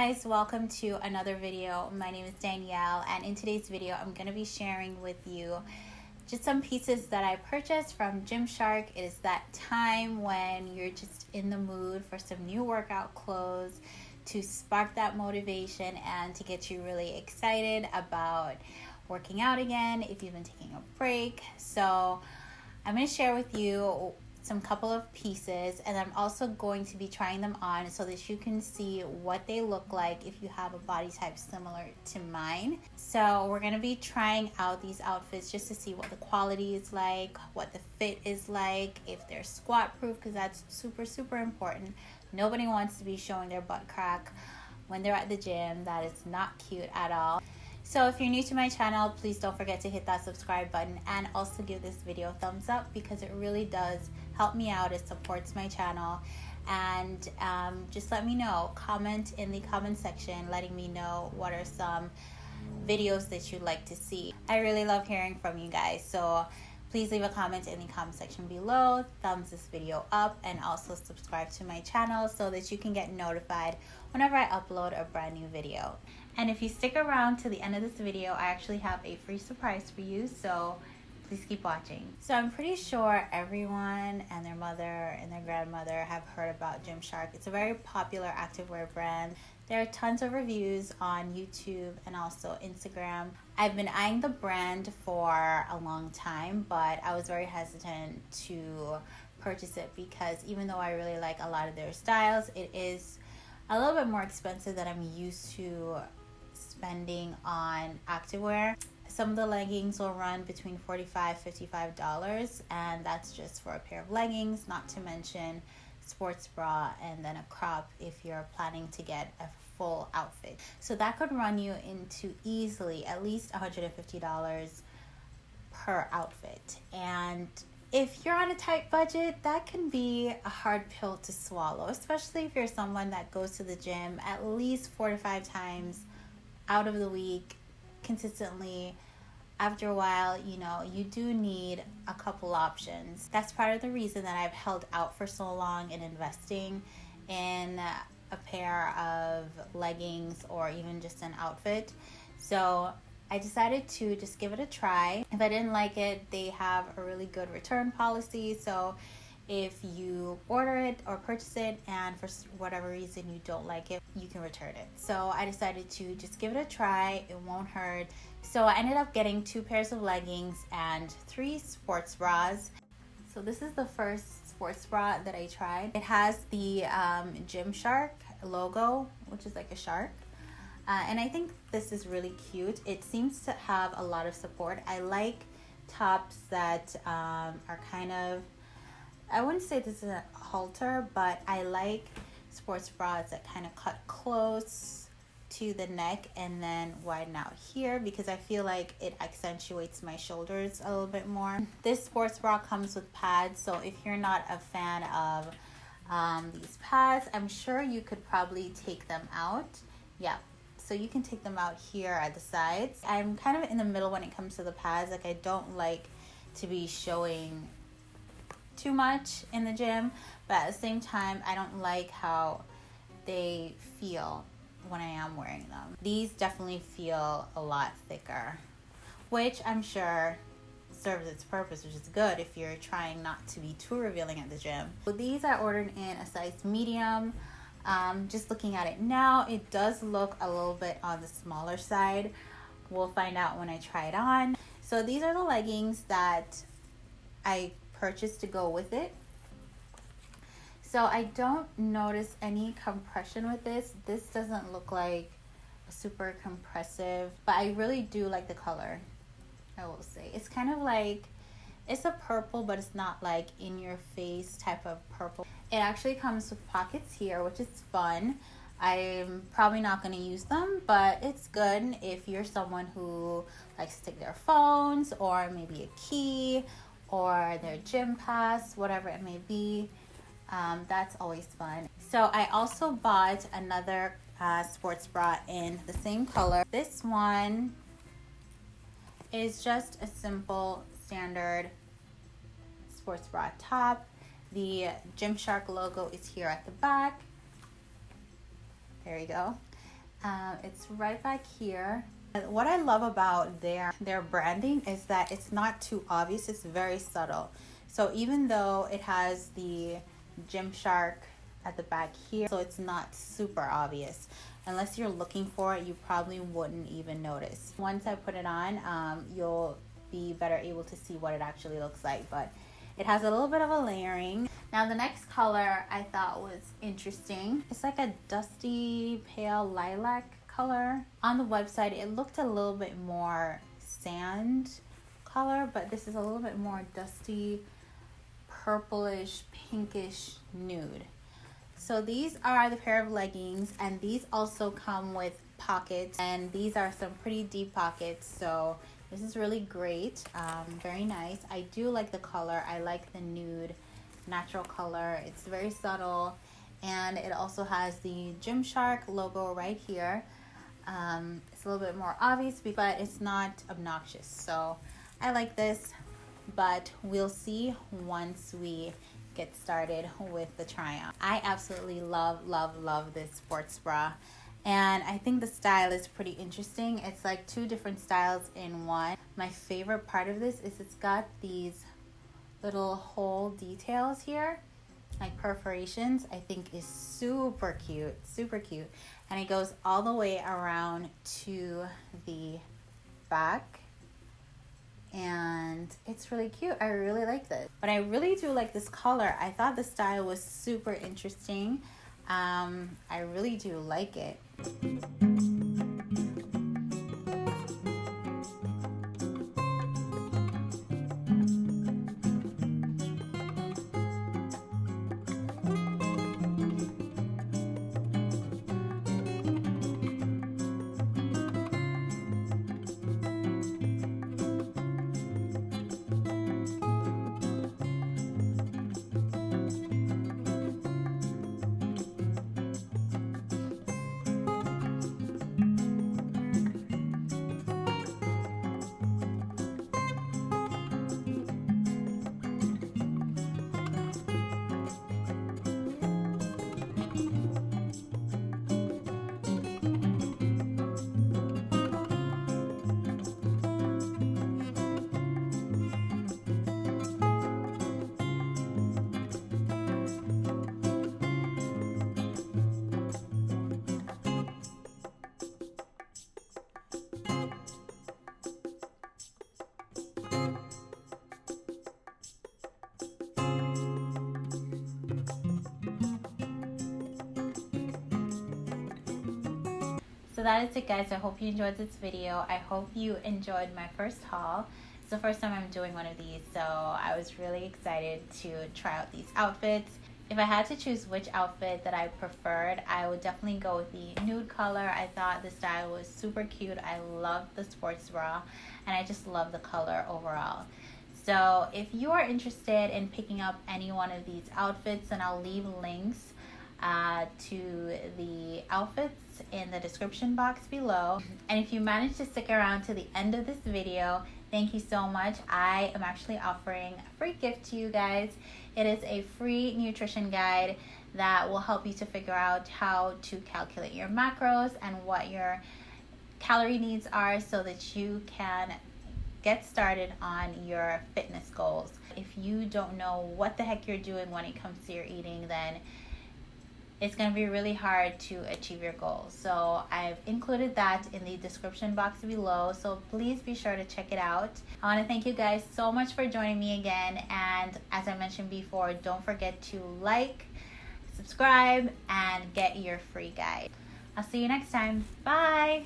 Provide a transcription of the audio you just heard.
guys, welcome to another video. My name is Danielle, and in today's video I'm going to be sharing with you just some pieces that I purchased from Gymshark. It is that time when you're just in the mood for some new workout clothes to spark that motivation and to get you really excited about working out again if you've been taking a break. So I'm going to share with you some couple of pieces, and I'm also going to be trying them on so that you can see what they look like if you have a body type similar to mine. So we're going to be trying out these outfits just to see what the quality is like, what the fit is like, if they're squat proof, because that's super important. Nobody wants to be showing their butt crack when they're at the gym. That is not cute at all. So if you're new to my channel, please don't forget to hit that subscribe button and also give this video a thumbs up, because it really does help me out. It supports my channel. And just let me know, comment in the comment section letting me know what are some videos that you'd like to see. I really love hearing from you guys, so please leave a comment in the comment section below, thumbs this video up, and also subscribe to my channel so that you can get notified whenever I upload a brand new video. And if you stick around to the end of this video, I actually have a free surprise for you, so please keep watching. So I'm pretty sure everyone and their mother and their grandmother have heard about Gymshark. It's a very popular activewear brand. There are tons of reviews on YouTube and also Instagram. I've been eyeing the brand for a long time, but I was very hesitant to purchase it because even though I really like a lot of their styles, it is a little bit more expensive than I'm used to spending on activewear. Some of the leggings will run between $45 $55, and that's just for a pair of leggings, not to mention sports bra and then a crop if you're planning to get a full outfit. So that could run you into easily at least $150 per outfit. And if you're on a tight budget, that can be a hard pill to swallow, especially if you're someone that goes to the gym at least 4 to 5 times out of the week consistently. After a while, you do need a couple options. That's part of the reason that I've held out for so long in investing in a pair of leggings or even just an outfit. So I decided to just give it a try. If I didn't like it, they have a really good return policy. So if you order it or purchase it and for whatever reason you don't like it, you can return it. So I decided to just give it a try. It won't hurt. So I ended up getting 2 pairs of leggings and 3 sports bras. So this is the first sports bra that I tried. It has the Gymshark logo, which is like a shark. And I think this is really cute. It seems to have a lot of support. I like tops that are kind of, I wouldn't say this is a halter, but I like sports bras that kind of cut close to the neck and then widen out here, because I feel like it accentuates my shoulders a little bit more. This sports bra comes with pads, so if you're not a fan of these pads, I'm sure you could probably take them out. Yeah, so you can take them out here at the sides. I'm kind of in the middle when it comes to the pads. Like, I don't like to be showing too much in the gym, but at the same time I don't like how they feel when I am wearing them. These definitely feel a lot thicker, which I'm sure serves its purpose, which is good if you're trying not to be too revealing at the gym. So these I ordered in a size medium. Just looking at it now, it does look a little bit on the smaller side. We'll find out when I try it on. So these are the leggings that I purchased to go with it. So I don't notice any compression with this. This doesn't look like super compressive, but I really do like the color, I will say. It's kind of like, it's a purple, but it's not like in your face type of purple. It actually comes with pockets here, which is fun. I'm probably not going to use them, but it's good if you're someone who likes to take their phones or maybe a key or their gym pass, whatever it may be. That's always fun. So I also bought another sports bra in the same color. This one is just a simple standard sports bra top. The Gymshark logo is here at the back. There you go. It's right back here. What I love about their branding is that it's not too obvious. It's very subtle. So even though it has the Gymshark at the back here, so it's not super obvious. Unless you're looking for it, you probably wouldn't even notice. Once I put it on, you'll be better able to see what it actually looks like. But it has a little bit of a layering. Now the next color I thought was interesting. It's like a dusty pale lilac color. On the website it looked a little bit more sand color, but this is a little bit more dusty purplish pinkish nude. So these are the pair of leggings, and these also come with pockets, and these are some pretty deep pockets, so this is really great. Very nice. I do like the color. I like the nude natural color. It's very subtle, and it also has the Gymshark logo right here. It's a little bit more obvious, but it's not obnoxious, so I like this, but we'll see once we get started with the try-on. I absolutely love this sports bra, and I think the style is pretty interesting. It's like two different styles in one. My favorite part of this is it's got these little hole details here, like perforations. I think is super cute, and it goes all the way around to the back, and it's really cute. I really like this, but I really do like this color. I thought the style was super interesting. I really do like it. So that is it, guys. I hope you enjoyed this video. I hope you enjoyed my first haul. It's the first time I'm doing one of these, so I was really excited to try out these outfits. If I had to choose which outfit that I preferred, I would definitely go with the nude color. I thought the style was super cute. I love the sports bra, and I just love the color overall. So if you are interested in picking up any one of these outfits, then I'll leave links to the outfits in the description box below. And if you managed to stick around to the end of this video, thank you so much. I am actually offering a free gift to you guys. It is a free nutrition guide that will help you to figure out how to calculate your macros and what your calorie needs are so that you can get started on your fitness goals. If you don't know what the heck you're doing when it comes to your eating, then it's going to be really hard to achieve your goals. So I've included that in the description box below, so please be sure to check it out. I want to thank you guys so much for joining me again, and as I mentioned before, don't forget to like, subscribe, and get your free guide. I'll see you next time. Bye!